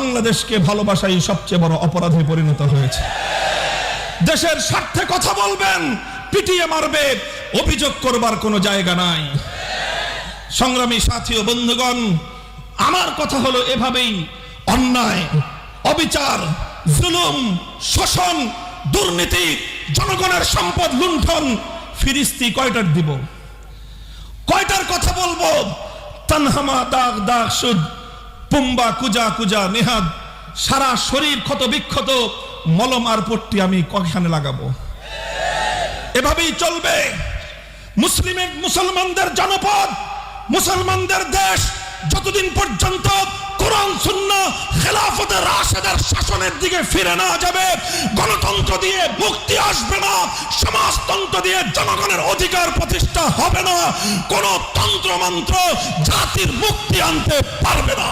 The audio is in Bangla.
বাংলাদেশকে ভালোবাসাই সবচেয়ে বড় অপরাধে পরিণত হয়েছে। দেশের স্বার্থে কথা বলবেন, পিটিয়ে মারবে, অভিযোগ করবার কোনো জায়গা নাই। সংগ্রামী সাথী ও বন্ধুগণ, আমার কথা হলো এভাবেই অন্যায়, অবিচার, জুলুম, শোষণ, দুর্নীতি, জনগণের সম্পদ লুণ্ঠন ফিরিস্তি কয়টার দিব, কয়টার কথা বলবো? তানহামা দাগ দাগ সুদ, পুম্বা কুজা কুজা নেহাদ, সারা শরীর ক্ষত বিক্ষত, মলম আর পট্টি আমি কয়খানে লাগাবো? এভাবেই চলবে। মুসলমানদের জনপদ, মুসলমানদের দেশ যতদিন পর্যন্ত কোরআন সুন্নাহ খেলাফতে রাশেদার শাসনের দিকে ফিরে না যাবে, গণতন্ত্র দিয়ে মুক্তি আসবে না, সমাজতন্ত্র দিয়ে জনগণের অধিকার প্রতিষ্ঠা হবে না, কোন তন্ত্র মন্ত্র জাতির মুক্তি আনতে পারবে না।